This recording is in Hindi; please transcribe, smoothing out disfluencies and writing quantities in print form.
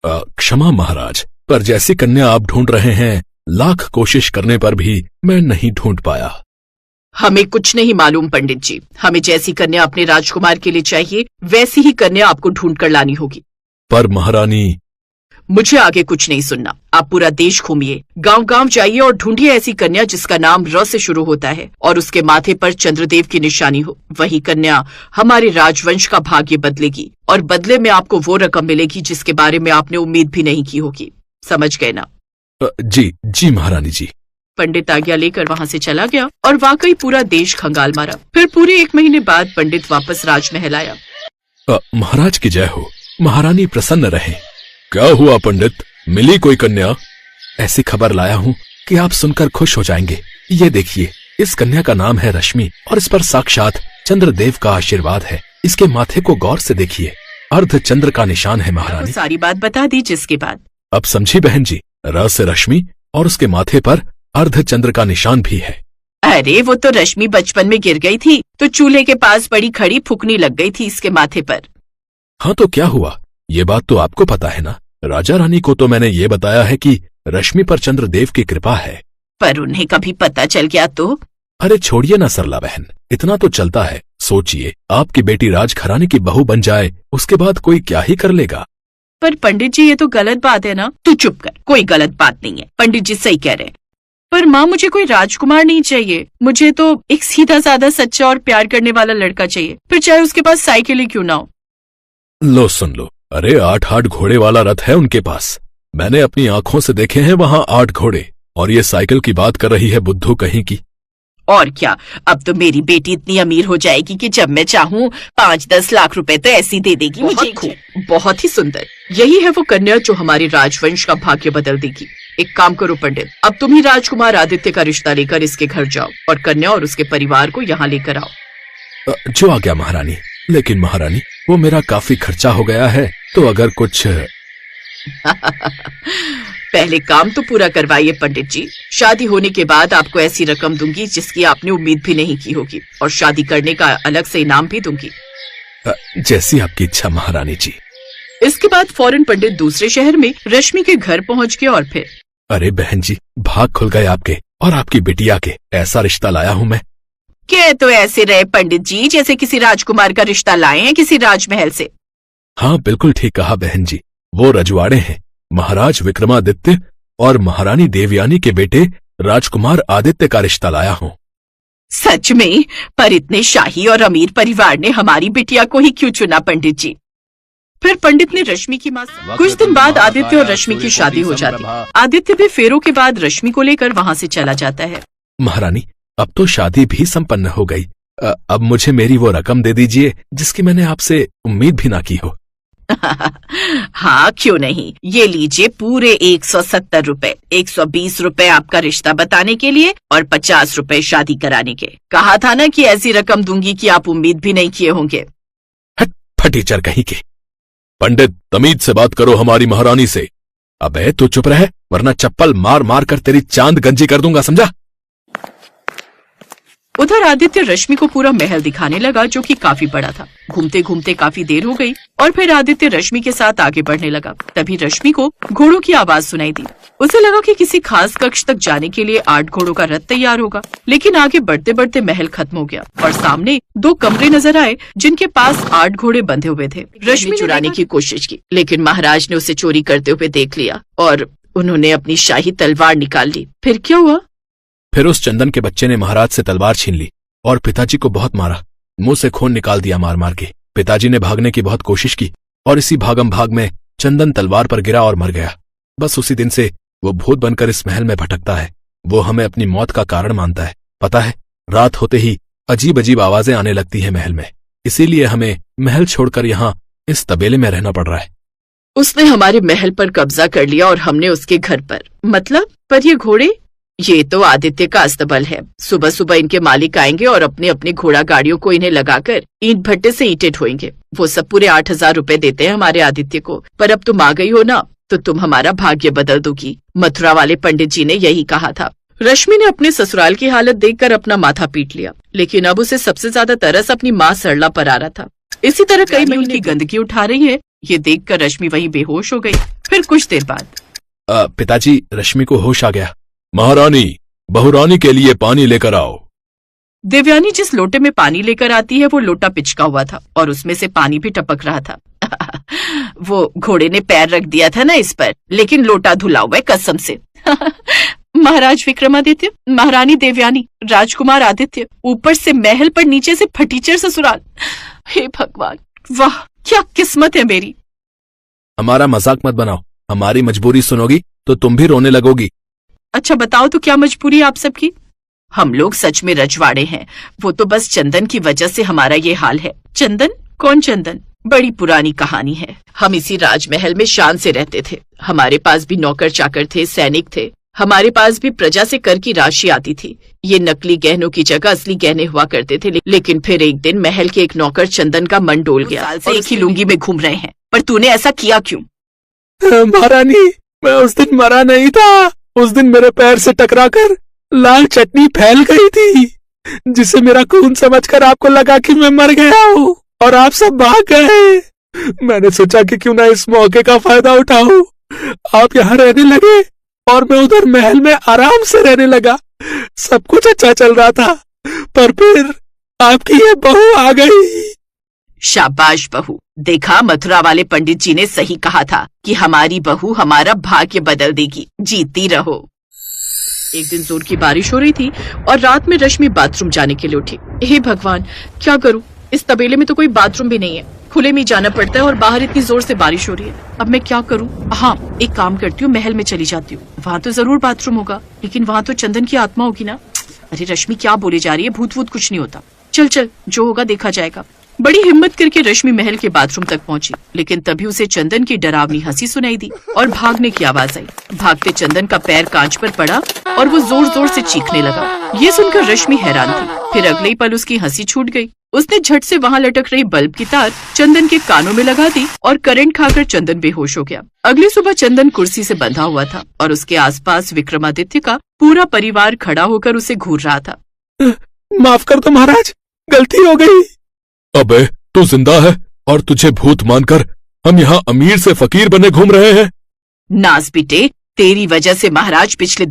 क्षमा महाराज, पर जैसी कन्या आप ढूंढ रहे हैं, लाख कोशिश करने पर भी मैं नहीं ढूंढ पाया। हमें कुछ नहीं मालूम पंडित जी। हमें जैसी कन्या अपने राजकुमार के लिए चाहिए, वैसी ही कन्या आपको ढूंढ कर लानी होगी। पर महारानी, मुझे आगे कुछ नहीं सुनना। आप पूरा देश घूमिए, गांव गांव जाइए और ढूंढिए ऐसी कन्या जिसका नाम र से शुरू होता है और उसके माथे पर चंद्रदेव की निशानी हो। वही कन्या हमारे राजवंश का भाग्य बदलेगी और बदले में आपको वो रकम मिलेगी जिसके बारे में आपने उम्मीद भी नहीं की होगी। समझ गए ना? जी जी महारानी जी। पंडित आज्ञा लेकर वहाँ से चला गया और वाकई पूरा देश खंगाल मारा। फिर पूरे 1 महीने बाद पंडित वापस राजमहल आया। महाराज की जय हो, महारानी प्रसन्न रहे। क्या हुआ पंडित, मिली कोई कन्या? ऐसी खबर लाया हूँ कि आप सुनकर खुश हो जाएंगे। ये देखिए, इस कन्या का नाम है रश्मि और इस पर साक्षात चंद्रदेव का आशीर्वाद है। इसके माथे को गौर से देखिए, अर्ध चंद्र का निशान है महारानी। सारी बात बता दी जिसके बाद। अब समझी बहन जी, र से रश्मि और उसके माथे पर अर्ध चंद्र का निशान भी है। अरे वो तो रश्मि बचपन में गिर गई थी तो चूल्हे के पास बड़ी खड़ी फुकनी लग गई थी इसके माथे पर। हाँ तो क्या हुआ, ये बात तो आपको पता है ना। राजा रानी को तो मैंने ये बताया है कि रश्मि पर चंद्रदेव की कृपा है। पर उन्हें कभी पता चल गया तो? अरे छोड़िए ना सरला बहन, इतना तो चलता है। सोचिए, आपकी बेटी राजघराने की बहू बन जाए, उसके बाद कोई क्या ही कर लेगा। पर पंडित जी, ये तो गलत बात है ना। तू चुप कर, कोई गलत बात नहीं है। पंडित जी सही कह रहे हैं। पर माँ, मुझे कोई राजकुमार नहीं चाहिए। मुझे तो एक सीधा साधा सच्चा और प्यार करने वाला लड़का चाहिए, फिर चाहे उसके पास साइकिल ही क्यों ना हो। लो सुन लो, अरे 8 घोड़े वाला रथ है उनके पास। मैंने अपनी आंखों से देखे हैं वहाँ 8 घोड़े। और ये साइकिल की बात कर रही है बुद्धू कहीं की। और क्या, अब तो मेरी बेटी इतनी अमीर हो जाएगी कि जब मैं चाहूँ 5-10 लाख रुपए तो ऐसी दे देगी मुझे। बहुत ही सुंदर, यही है वो कन्या जो हमारे राजवंश का भाग्य बदल देगी। एक काम करो पंडित, अब तुम ही राजकुमार आदित्य का रिश्ता लेकर इसके घर जाओ और कन्या और उसके परिवार को यहाँ लेकर आओ। जो आ गया महारानी। लेकिन महारानी, वो मेरा काफी खर्चा हो गया है, तो अगर कुछ पहले काम तो पूरा करवाइए पंडित जी। शादी होने के बाद आपको ऐसी रकम दूंगी जिसकी आपने उम्मीद भी नहीं की होगी और शादी करने का अलग से इनाम भी दूंगी। जैसी आपकी इच्छा महारानी जी। इसके बाद फौरन पंडित दूसरे शहर में रश्मि के घर पहुंच गए और फिर अरे बहन जी, भाग खुल गए आपके और आपकी बिटिया के। ऐसा रिश्ता लाया हूँ मैं। क्या तो ऐसे रहे पंडित जी जैसे किसी राजकुमार का रिश्ता लाए हैं किसी राजमहल से। हाँ बिल्कुल ठीक कहा बहन जी, वो रजवाड़े हैं। महाराज विक्रमादित्य और महारानी देवयानी के बेटे राजकुमार आदित्य का रिश्ता लाया हूँ। सच में? पर इतने शाही और अमीर परिवार ने हमारी बिटिया को ही क्यों चुना पंडित जी? फिर पंडित ने रश्मि की माँ से। कुछ दिन बाद आदित्य और रश्मि की शादी हो जाती। आदित्य भी फेरों के बाद रश्मि को लेकर वहाँ से चला जाता है। महारानी, अब तो शादी भी संपन्न हो गई। अब मुझे मेरी वो रकम दे दीजिए जिसकी मैंने आपसे उम्मीद भी ना की हो। हाँ क्यों नहीं, ये लीजिए पूरे 170 रुपए। 120 रुपए आपका रिश्ता बताने के लिए और 50 रुपए शादी कराने के। कहा था ना कि ऐसी रकम दूंगी कि आप उम्मीद भी नहीं किए होंगे। हट फटीचर कहीं के। पंडित, तमीज से बात करो हमारी महारानी से। अबे तू चुप रहे, वरना चप्पल मार मार कर तेरी चांद गंजी कर दूंगा, समझा? उधर आदित्य रश्मि को पूरा महल दिखाने लगा जो कि काफी बड़ा था। घूमते घूमते काफी देर हो गई और फिर आदित्य रश्मि के साथ आगे बढ़ने लगा। तभी रश्मि को घोड़ों की आवाज सुनाई दी। उसे लगा कि किसी खास कक्ष तक जाने के लिए 8 घोड़ों का रथ तैयार होगा। लेकिन आगे बढ़ते बढ़ते महल खत्म हो गया और सामने 2 कमरे नजर आए जिनके पास 8 घोड़े बंधे हुए थे। रश्मि चुराने की कोशिश की, लेकिन महाराज ने उसे चोरी करते हुए देख लिया और उन्होंने अपनी शाही तलवार निकाल ली। फिर क्या हुआ? फिर उस चंदन के बच्चे ने महाराज से तलवार छीन ली और पिताजी को बहुत मारा। मुंह से खून निकाल दिया मार मार के। पिताजी ने भागने की बहुत कोशिश की और इसी भागम भाग में चंदन तलवार पर गिरा और मर गया। बस उसी दिन से वो भूत बनकर इस महल में भटकता है। वो हमें अपनी मौत का कारण मानता है। पता है, रात होते ही अजीब अजीब आवाजें आने लगती है महल में। इसीलिए हमें महल छोड़कर यहाँ इस तबेले में रहना पड़ रहा है। उसने हमारे महल पर कब्जा कर लिया और हमने उसके घर पर। मतलब? पर ये घोड़े? ये तो आदित्य का अस्तबल है। सुबह सुबह इनके मालिक आएंगे और अपने अपने घोड़ा गाड़ियों को इन्हें लगाकर ईंट भट्टे से ईंटें ढोएंगे। वो सब पूरे 8,000 रुपए देते हैं हमारे आदित्य को। पर अब तुम आ गई हो ना, तो तुम हमारा भाग्य बदल दोगी। मथुरा वाले पंडित जी ने यही कहा था। रश्मि ने अपने ससुराल की हालत देखकर अपना माथा पीट लिया, लेकिन अब उसे सबसे ज्यादा तरस अपनी माँ सरला पर आ रहा था। इसी तरह कई महीने की गंदगी उठा रही है, ये देखकर रश्मि वहीं बेहोश हो गई। फिर कुछ देर बाद पिताजी, रश्मि को होश आ गया। महारानी, बहुरानी के लिए पानी लेकर आओ। देवयानी जिस लोटे में पानी लेकर आती है वो लोटा पिचका हुआ था और उसमें से पानी भी टपक रहा था। वो घोड़े ने पैर रख दिया था ना इस पर, लेकिन लोटा धुला हुआ है कसम से। महाराज विक्रमादित्य, महारानी देवयानी, राजकुमार आदित्य, ऊपर से महल पर, नीचे से फटीचर ससुराल। हे भगवान, वाह क्या किस्मत है मेरी। हमारा मजाक मत बनाओ, हमारी मजबूरी सुनोगी तो तुम भी रोने लगोगी। अच्छा बताओ तो क्या मजबूरी है आप सबकी? हम लोग सच में रजवाड़े हैं, वो तो बस चंदन की वजह से हमारा ये हाल है। चंदन? कौन चंदन? बड़ी पुरानी कहानी है। हम इसी राजमहल में शान से रहते थे। हमारे पास भी नौकर चाकर थे, सैनिक थे। हमारे पास भी प्रजा से कर की राशि आती थी। ये नकली गहनों की जगह असली गहने हुआ करते थे। लेकिन फिर एक दिन महल के एक नौकर चंदन का मन डोल गया। साल से एक ही लुंगी में घूम रहे हैं, पर तूने ऐसा किया क्यों? महारानी, मैं उस दिन मरा नहीं था। उस दिन मेरे पैर से टकराकर लाल चटनी फैल गई थी, जिसे मेरा खून समझकर आपको लगा कि मैं मर गया हूँ और आप सब भाग गए। मैंने सोचा कि क्यों ना इस मौके का फायदा उठाऊं। आप यहाँ रहने लगे और मैं उधर महल में आराम से रहने लगा। सब कुछ अच्छा चल रहा था, पर फिर आपकी ये बहू आ गई। शाबाश बहू, देखा, मथुरा वाले पंडित जी ने सही कहा था कि हमारी बहू हमारा भाग्य बदल देगी। जीती रहो। एक दिन जोर की बारिश हो रही थी और रात में रश्मि बाथरूम जाने के लिए उठी। हे भगवान, क्या करूं? इस तबेले में तो कोई बाथरूम भी नहीं है, खुले में जाना पड़ता है और बाहर इतनी जोर से बारिश हो रही है। अब मैं क्या करूं? हाँ, एक काम करती हूँ, महल में चली जाती हूँ। वहाँ तो जरूर बाथरूम होगा, लेकिन वहाँ तो चंदन की आत्मा होगी ना। अरे रश्मि, क्या बोली जा रही है? भूत वूत कुछ नहीं होता। चल चल, जो होगा देखा जाएगा। बड़ी हिम्मत करके रश्मि महल के बाथरूम तक पहुंची, लेकिन तभी उसे चंदन की डरावनी हंसी सुनाई दी और भागने की आवाज आई। भागते चंदन का पैर कांच पर पड़ा और वो जोर जोर से चीखने लगा। ये सुनकर रश्मि हैरान थी। फिर अगले ही पल उसकी हंसी छूट गई। उसने झट से वहाँ लटक रही बल्ब की तार चंदन के कानों में लगा दी और करंट खाकर चंदन बेहोश हो गया। अगली सुबह चंदन कुर्सी से बंधा हुआ था और उसके आसपास विक्रमादित्य का पूरा परिवार खड़ा होकर उसे घूर रहा था। माफ कर दो महाराज, गलती हो गई। अबे, तू जिंदा है और तुझे भूत मानकर हम यहाँ अमीर से फकीर बने घूम रहे हैं। नास बेटे, तेरी वजह से महाराज पिछले